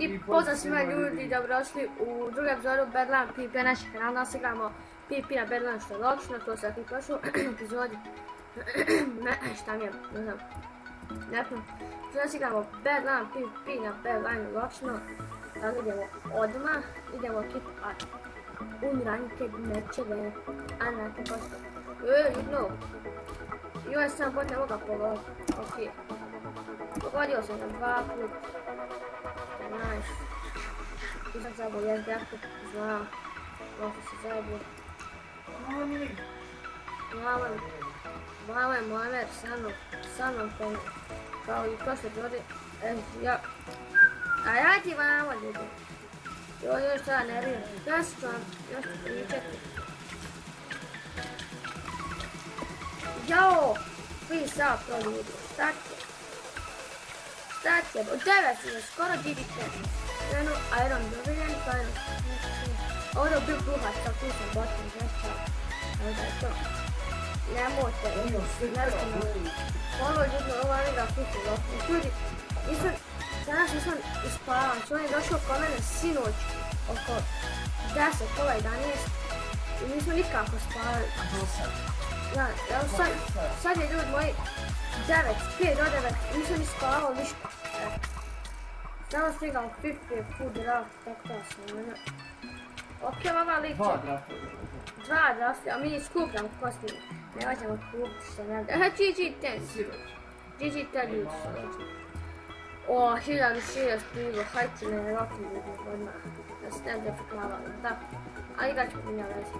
I pozdrav svima ljudi, dobrodošli u drugu epizodu Badland PvP našeg kanala. Danas igramo PvP na Badland što je logično, to se u prošloj epizodi. Šta mi je, ne znam, nepno. Danas igramo Badland PvP na Badland logično. Tako idemo odmah, idemo kit art. Umranke mečeve, a na te košta. No. Joj, sam bot ne moga pogoditi, okej. Pogodio sam ga 2 put. Znaš, tu sam zabao, jes depku, znam, možda se zabio. Glava je Moamer sa mnom kao i prošle epizode. Ja, a ja ti vamo ljudi. Joj, šta ja nerviram, ja ću vam nešto pričati. Jao, peace out to ljudi, šta će, od 9 je skoro digite. Jednu iron dobiljen, pa iron. Ovdje je bio bruhat, kao tu sam botom, nešto. Ovdje je to. Nemojte, ovo ljudi, ovo je igra futbol. Ljudi, danas nisam ispavan, on je došao kod mene sinoć oko 10, pola 11 i nismo nikako spavali. Ja, sad je ljudi moji 9, 5 do 9, nisam ni spavao ništa. Samo stigao 50 food draft, tako to sam, ne. Okej, vama liče. 2 drafti, a mi skupljamo kostime. Ne vaćemo kupiti što ne vidi. GG10 ljudi su lični. O, 1600 pivo, hajte me roki ljudi odmah. Da se ne defiklavali, da. Ali igrat ću minja vezi.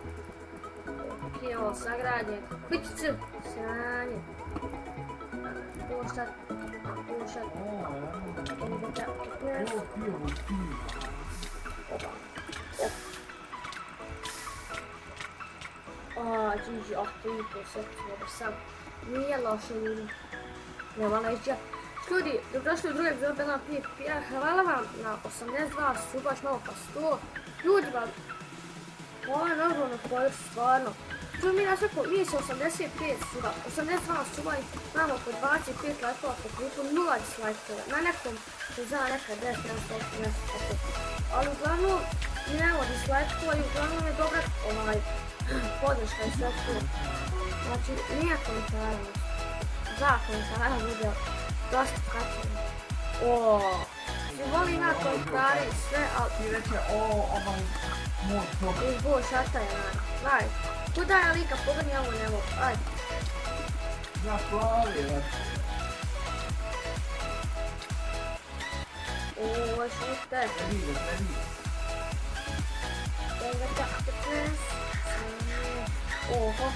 Okej, ovo sagrađen. Kućicu, sranje. Puštat. GG, 3,5 sektora sam. Nije loše ljudi. Nema leđa. Ljudi, dobrodošli u drugu epizodu Badland PvP. Hvala vam na 82 suba, još malo pa 100. Ljudi vam, ovo je normalno podršku, stvarno. Tu mi nasveko, mi se 85 suba, 82 suba i imamo oko 25 lajkova po klipu, 0 dislajkova. Na nekom se zna nekad 10, 11, 12, nešto tako. Ali uglavnom, mi nemamo dislajkova i uglavnom je dobra podrška i sve to. Znači, nije komentara, za komentara bude dosta kačeno. Svi voli ima komentare i sve, ali... Ti reče, moj problem. Izbog šataja, gledaj. Kuda je lika, pogledaj ovo ne mogu, ajde. Ja plavi, već. Šute. Ne vidim. Oho.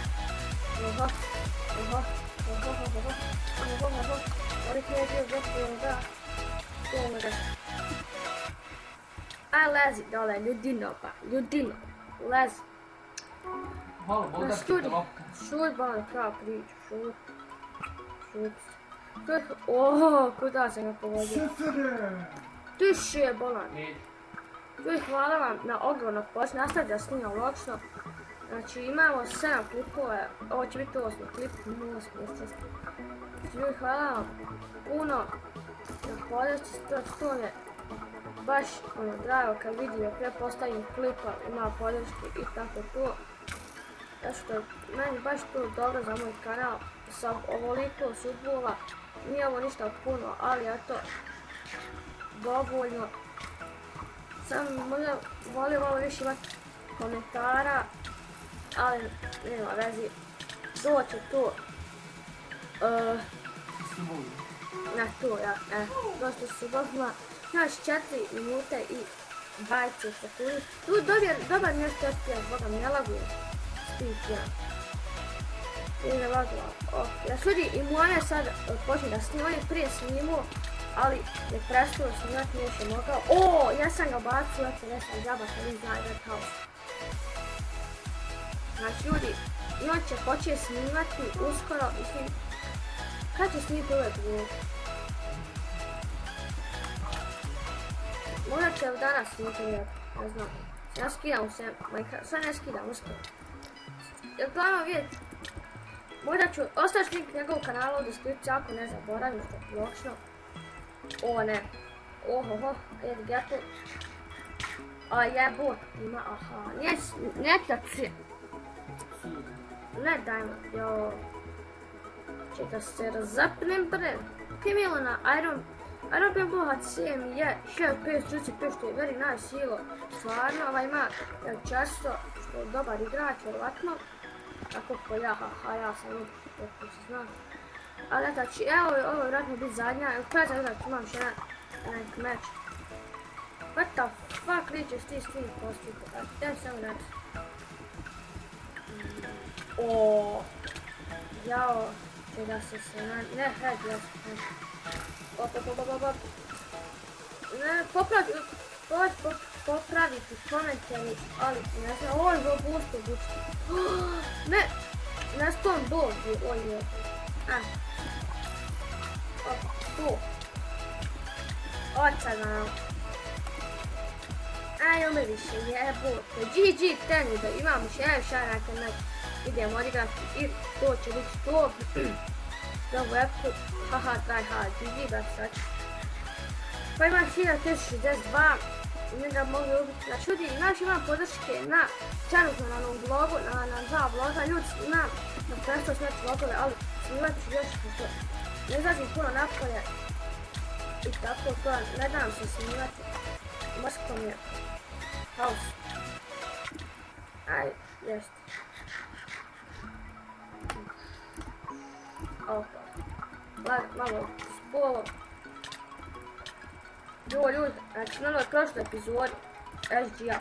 Aj lezi dole, ljudino, lezi. Malo bodarski te lopka. Šut bana prava priču, šut. Oho, kuda sam ga pogodio. Tiši je bolan. Ljudi, hvala vam na ogromnog počne, nastavite da snimam logično. Znači imamo 7 klipova, ovo će biti 8 klip, 8 mjeseci. Ljudi, hvala vam puno na podršci, to je baš drago kad vidim, prepostavim klipa, ima podrške i tako to. Zato što je meni baš to dobro za moj kanal, sa ovoliko futbola, nije ovo ništa puno, ali eto, dovoljno. Sam možda volio malo više imati komentara, ali nema vezi, doće to. Na to, ja, dosta su bogima, znaš 4 minute i 20 sekundi. Tu dobar nešto FPS, boga mi ne laguje. Speed 1. I ne lagula, ok. Ja ljudi, i Moamer sad počne da snima, on je prije snimao, ali je prestao snimati, nije še mogao. Ja sam ga bacio, ja sam džaba kad im zna Red House. Znači ljudi, i on će početi snimati uskoro, mislim, kad će snimiti uvijek bilo? Možda će danas snimiti uvijek, ne znam. Ja skidam se, sve ne skidam uskoro. Jer glavno vidjeti, možda ću ostaviti link njegovog kanala u deskripciji ako ne zaboravim, što je logično. Ohoho, Edgar tu. A jebot ima, aha, neka ci. Ne dajmo, jo. Čekaj da se razapnem bre. Ok Milana, I don't be able to see him yet. 1535 što je very nice hero. Stvarno, ima često, što je dobar igrač, vjerovatno. Tako ko ja, haha, ja sam lud, kako se zna. Ali znači, evo, ovo je vjerojatno biti zadnja. Kada znači imam još jedan meč. What the fuck, liče s tim postupom? Daj samo reći. Oooo. Jao. Če da se ne, head, jes. Op. Ne, popraviti komentari, ali ne znam, ovo je robusto bučko. Ne stone dog je, oj je. Tu. Oca nam. Ajme više, jebote. GG tenu da imam još jedan šanaka na idemo odigrati i to će biti to. Za ovu epku, haha, tryhard, GG da sad. Pa imam 1062, ne da mogu ubiti. Znači ljudi, znači imam podrške na trenutno na ovom blogu, na dva bloga, ljudi imam na prestao smeti vlogove, ali snimat ću još što ne izlazim puno napolje i tako to, ne dam se snimati, mrsko mi je house. Aj, jest. Malo spolo. Ljudi, znači na ovoj prošloj epizodi SG-a.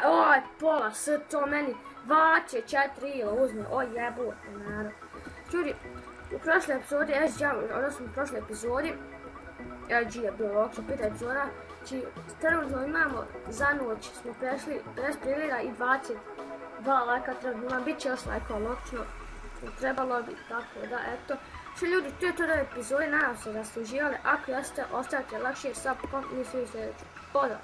Oj, pola s to meni vaće 4 ila uzme, oj jebote narod. Ljudi, u prošloj epizodi SG-a, odnosno u prošloj epizodi SG je bilo okšo 5 epizoda, znači trenutno imamo za noć smo prešli 50 prilika i 22 lajka, trebamo bit će još lajkova logično, trebalo bi, tako da eto. Što ljudi, to je to da epizodi, nadam se da ste uživali, ako jeste, ostavite like, share, sub, comment, mi svi sljedeći. Pozdrav!